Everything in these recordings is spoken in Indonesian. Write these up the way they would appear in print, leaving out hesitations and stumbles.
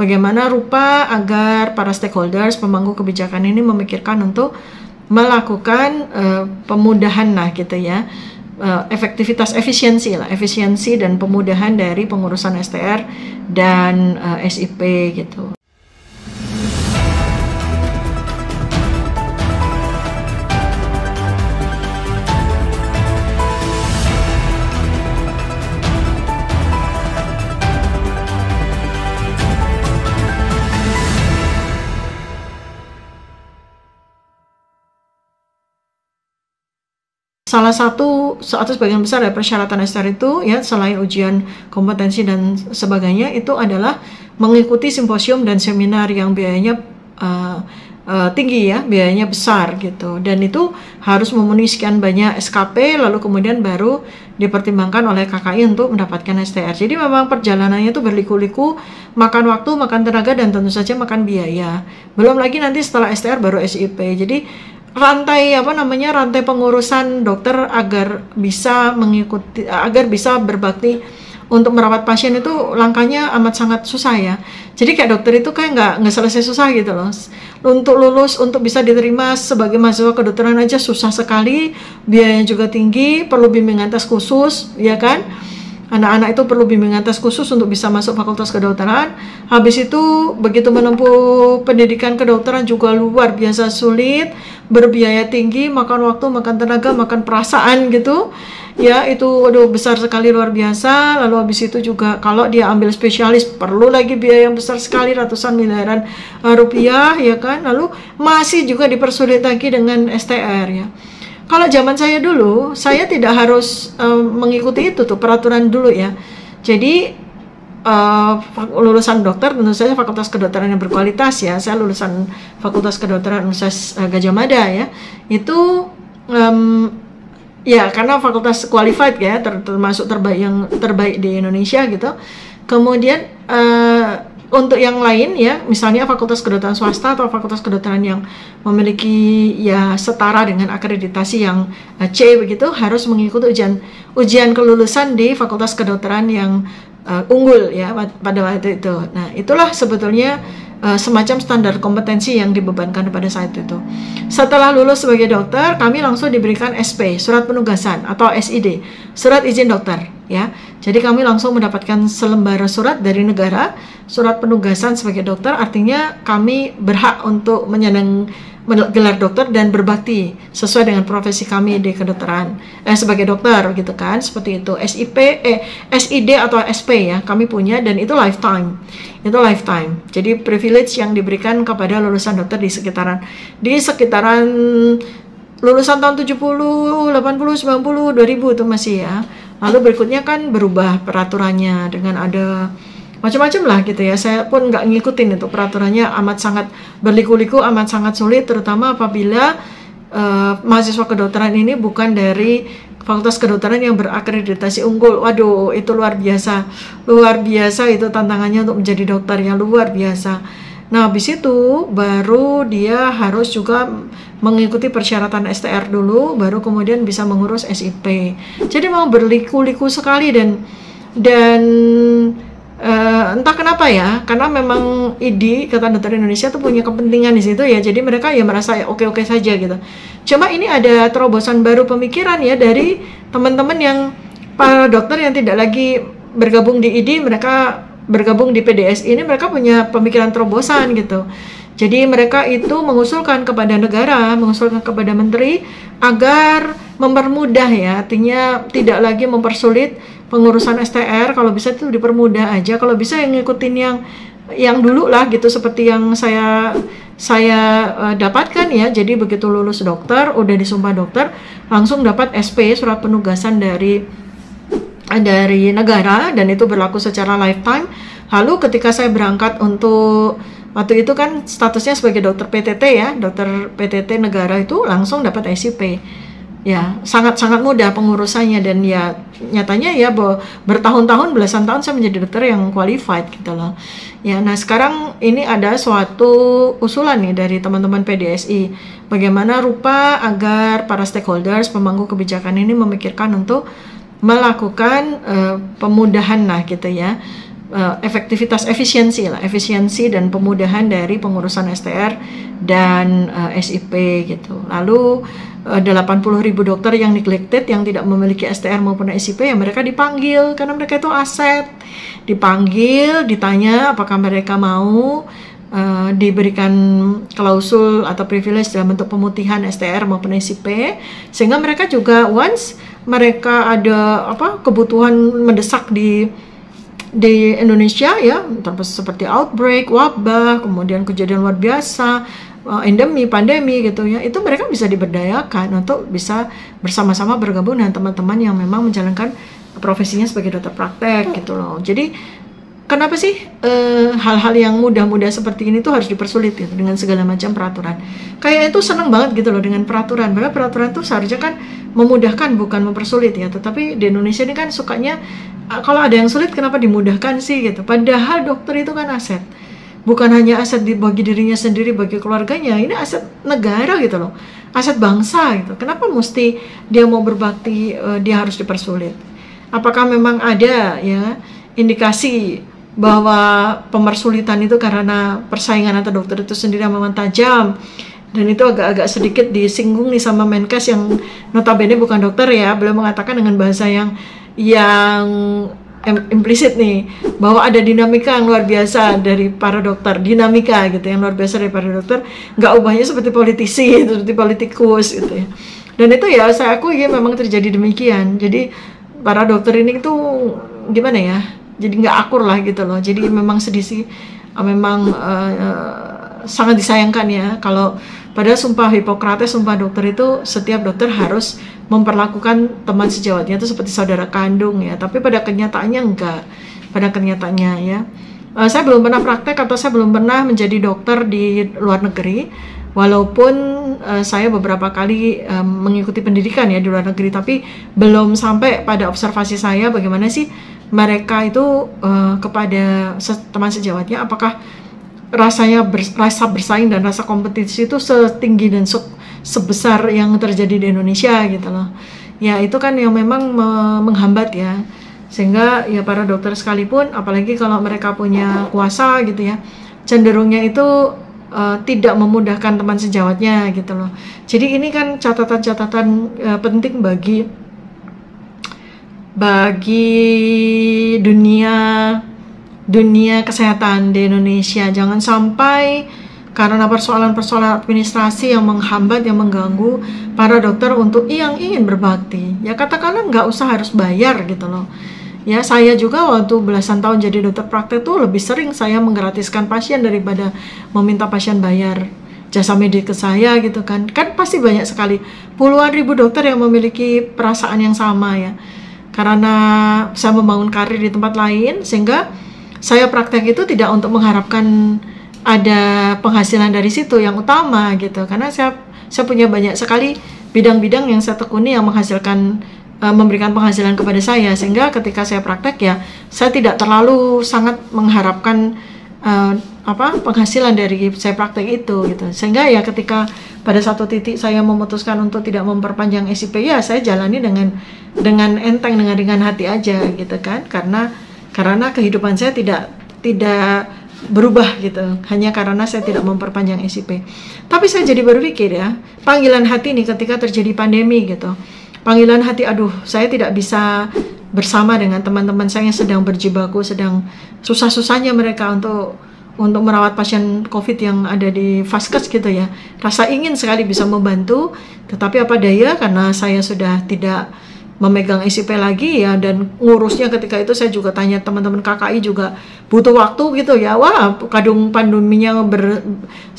Bagaimana rupa agar para stakeholders, pemangku kebijakan ini memikirkan untuk melakukan pemudahan gitu ya, efisiensi dan pemudahan dari pengurusan STR dan SIP gitu. Salah satu atau sebagian besar dari persyaratan STR itu ya, selain ujian kompetensi dan sebagainya, itu adalah mengikuti simposium dan seminar yang biayanya tinggi ya, biayanya besar gitu, dan itu harus memenuhi sekian banyak SKP, lalu kemudian baru dipertimbangkan oleh KKI untuk mendapatkan STR. Jadi memang perjalanannya itu berliku-liku, makan waktu, makan tenaga, dan tentu saja makan biaya. Belum lagi nanti setelah STR baru SIP. Jadi rantai pengurusan dokter agar bisa mengikuti, agar bisa berbakti untuk merawat pasien itu langkahnya amat sangat susah ya. Jadi kayak dokter itu kayak nggak selesai susah gitu loh. Untuk lulus, untuk bisa diterima sebagai mahasiswa kedokteran aja susah sekali, biayanya juga tinggi, perlu bimbingan tes khusus, ya kan? Anak-anak itu perlu bimbingan tes khusus untuk bisa masuk fakultas kedokteran. Habis itu begitu menempuh pendidikan kedokteran juga luar biasa sulit, berbiaya tinggi, makan waktu, makan tenaga, makan perasaan gitu. Ya, itu besar sekali, luar biasa. Lalu habis itu juga kalau dia ambil spesialis perlu lagi biaya yang besar sekali, ratusan miliaran rupiah, ya kan? Lalu masih juga dipersulit lagi dengan STR ya. Kalau zaman saya dulu, saya tidak harus mengikuti itu tuh peraturan dulu ya. Jadi lulusan dokter tentu saja fakultas kedokteran yang berkualitas ya. Saya lulusan fakultas kedokteran Universitas Gadjah Mada ya. Itu ya karena fakultas qualified ya, termasuk terbaik di Indonesia gitu. Kemudian untuk yang lain ya, misalnya fakultas kedokteran swasta atau fakultas kedokteran yang memiliki ya setara dengan akreditasi yang C begitu, harus mengikuti ujian kelulusan di fakultas kedokteran yang unggul ya pada waktu itu. Nah, itulah sebetulnya semacam standar kompetensi yang dibebankan pada saat itu. Setelah lulus sebagai dokter, kami langsung diberikan SP, surat penugasan, atau SID, surat izin dokter ya. Jadi kami langsung mendapatkan selembar surat dari negara, surat penugasan sebagai dokter, artinya kami berhak untuk menyandang gelar dokter dan berbakti sesuai dengan profesi kami di kedokteran sebagai dokter gitu kan, seperti itu. SID atau SP ya kami punya, dan itu lifetime. Jadi privilege yang diberikan kepada lulusan dokter di sekitaran lulusan tahun 70, 80, 90, 2000 itu masih ya. Lalu berikutnya kan berubah peraturannya dengan ada macam-macam lah gitu ya. Saya pun nggak ngikutin itu peraturannya, amat sangat berliku-liku, amat sangat sulit, terutama apabila mahasiswa kedokteran ini bukan dari fakultas kedokteran yang berakreditasi unggul. Waduh, itu luar biasa itu tantangannya untuk menjadi dokter yang luar biasa. Nah, habis itu baru dia harus juga mengikuti persyaratan STR dulu, baru kemudian bisa mengurus SIP. Jadi mau berliku-liku sekali, dan entah kenapa ya, karena memang ID, Ikatan Dokter Indonesia tuh punya kepentingan di situ ya, jadi mereka ya merasa ya oke-oke saja gitu. Cuma ini ada terobosan baru pemikiran ya dari teman-teman yang para dokter yang tidak lagi bergabung di ID, mereka bergabung di PDSI ini, mereka punya pemikiran terobosan gitu. Jadi mereka itu mengusulkan kepada negara, mengusulkan kepada menteri agar mempermudah ya, artinya tidak lagi mempersulit pengurusan STR, kalau bisa itu dipermudah aja, kalau bisa yang ngikutin yang dulu lah gitu, seperti yang saya dapatkan ya. Jadi begitu lulus dokter, udah disumpah dokter, langsung dapat SP, surat penugasan dari negara, dan itu berlaku secara lifetime. Lalu ketika saya berangkat untuk waktu itu kan statusnya sebagai dokter PTT ya, dokter PTT negara, itu langsung dapat SIP. Ya, sangat-sangat mudah pengurusannya, dan ya nyatanya ya bertahun-tahun, belasan tahun saya menjadi dokter yang qualified gitu loh. Ya, nah sekarang ini ada suatu usulan nih dari teman-teman PDSI, bagaimana rupa agar para stakeholders, pemangku kebijakan ini memikirkan untuk melakukan pemudahan gitu ya, efisiensi dan pemudahan dari pengurusan STR dan SIP gitu. Lalu 80.000 dokter yang neglected, yang tidak memiliki STR maupun SIP, ya mereka dipanggil karena mereka itu aset. Dipanggil, ditanya apakah mereka mau diberikan klausul atau privilege dalam bentuk pemutihan STR maupun SIP, sehingga mereka juga once mereka ada kebutuhan mendesak di Indonesia ya, seperti outbreak, wabah, kemudian kejadian luar biasa, endemi, pandemi gitu ya, itu mereka bisa diberdayakan untuk bisa bersama-sama bergabung dengan teman-teman yang memang menjalankan profesinya sebagai dokter praktek gitu loh. Jadi kenapa sih hal-hal yang mudah-mudah seperti ini tuh harus dipersulit gitu, dengan segala macam peraturan? Kayak itu seneng banget gitu loh dengan peraturan. Padahal peraturan tuh seharusnya kan memudahkan, bukan mempersulit ya. Tetapi di Indonesia ini kan sukanya kalau ada yang sulit kenapa dimudahkan sih gitu. Padahal dokter itu kan aset. Bukan hanya aset bagi dirinya sendiri, bagi keluarganya. Ini aset negara gitu loh. Aset bangsa gitu. Kenapa mesti dia mau berbakti dia harus dipersulit? Apakah memang ada ya indikasi bahwa pemersulitan itu karena persaingan antar dokter itu sendiri memang tajam, dan itu agak-agak sedikit disinggung nih sama Menkes yang notabene bukan dokter ya. Beliau mengatakan dengan bahasa yang implisit nih, bahwa ada dinamika yang luar biasa dari para dokter, dinamika gitu yang luar biasa dari para dokter, nggak ubahnya seperti politisi, seperti politikus gitu ya. Dan itu ya saya akui ya memang terjadi demikian. Jadi para dokter ini tuh gimana ya, jadi nggak akur lah gitu loh. Jadi memang sedih sih, memang sangat disayangkan ya kalau pada sumpah Hipokrates, sumpah dokter itu setiap dokter harus memperlakukan teman sejawatnya itu seperti saudara kandung ya. Tapi pada kenyataannya enggak. Pada kenyataannya ya, saya belum pernah praktek atau saya belum pernah menjadi dokter di luar negeri. Walaupun saya beberapa kali mengikuti pendidikan ya di luar negeri, tapi belum sampai pada observasi saya bagaimana sih mereka itu kepada teman sejawatnya, apakah rasa bersaing dan rasa kompetisi itu setinggi dan sebesar yang terjadi di Indonesia gitu loh. Ya itu kan yang memang menghambat ya, sehingga ya para dokter sekalipun, apalagi kalau mereka punya kuasa gitu ya, cenderungnya itu tidak memudahkan teman sejawatnya gitu loh. Jadi ini kan catatan-catatan penting bagi dunia kesehatan di Indonesia. Jangan sampai karena persoalan-persoalan administrasi yang menghambat, yang mengganggu para dokter untuk yang ingin berbakti. Ya katakanlah nggak usah harus bayar gitu loh. Ya saya juga waktu belasan tahun jadi dokter praktek tuh lebih sering saya menggratiskan pasien daripada meminta pasien bayar jasa medik ke saya gitu kan. Kan pasti banyak sekali puluhan ribu dokter yang memiliki perasaan yang sama ya. Karena saya membangun karir di tempat lain, sehingga saya praktek itu tidak untuk mengharapkan ada penghasilan dari situ yang utama gitu. Karena saya punya banyak sekali bidang-bidang yang saya tekuni yang menghasilkan, memberikan penghasilan kepada saya, sehingga ketika saya praktek ya saya tidak terlalu sangat mengharapkan penghasilan dari saya praktek itu gitu. Sehingga ya ketika pada satu titik saya memutuskan untuk tidak memperpanjang SIP, ya saya jalani dengan enteng, dengan ringan hati aja gitu kan, karena kehidupan saya tidak berubah gitu hanya karena saya tidak memperpanjang SIP. Tapi saya jadi berpikir ya, panggilan hati nih ketika terjadi pandemi gitu, panggilan hati, aduh saya tidak bisa bersama dengan teman-teman saya yang sedang berjibaku, sedang susah-susahnya mereka untuk merawat pasien COVID yang ada di Vaskes gitu ya. Rasa ingin sekali bisa membantu, tetapi apa daya karena saya sudah tidak memegang SIP lagi ya, dan ngurusnya ketika itu saya juga tanya teman-teman KKI juga butuh waktu gitu ya. Wah, kadung pandeminya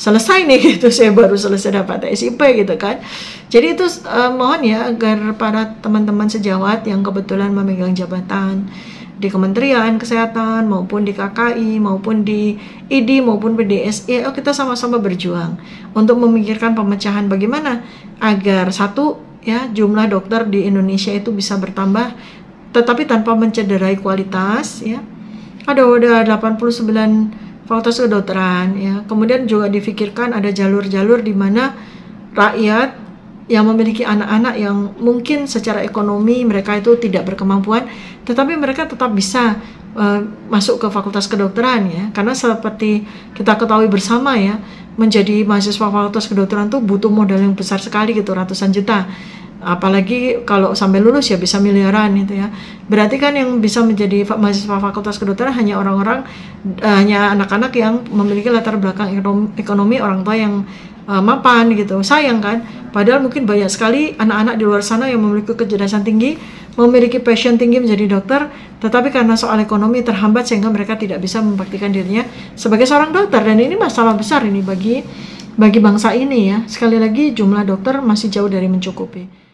selesai nih gitu, saya baru selesai dapat SIP gitu kan. Jadi itu mohon ya agar para teman-teman sejawat yang kebetulan memegang jabatan di Kementerian Kesehatan maupun di KKI maupun di ID maupun PDSI, kita sama-sama berjuang untuk memikirkan pemecahan bagaimana agar satu ya jumlah dokter di Indonesia itu bisa bertambah tetapi tanpa mencederai kualitas ya. Ada 89 fakultas kedokteran ya. Kemudian juga difikirkan ada jalur-jalur di mana rakyat yang memiliki anak-anak yang mungkin secara ekonomi mereka itu tidak berkemampuan, tetapi mereka tetap bisa masuk ke fakultas kedokteran ya, karena seperti kita ketahui bersama ya, menjadi mahasiswa fakultas kedokteran tuh butuh modal yang besar sekali gitu, ratusan juta. Apalagi kalau sampai lulus ya bisa miliaran gitu ya. Berarti kan yang bisa menjadi mahasiswa fakultas kedokteran hanya orang-orang, hanya anak-anak yang memiliki latar belakang ekonomi orang tua yang mapan gitu. Sayang kan, padahal mungkin banyak sekali anak-anak di luar sana yang memiliki kecerdasan tinggi, memiliki passion tinggi menjadi dokter, tetapi karena soal ekonomi terhambat sehingga mereka tidak bisa membuktikan dirinya sebagai seorang dokter. Dan ini masalah besar ini bagi bangsa ini ya. Sekali lagi jumlah dokter masih jauh dari mencukupi.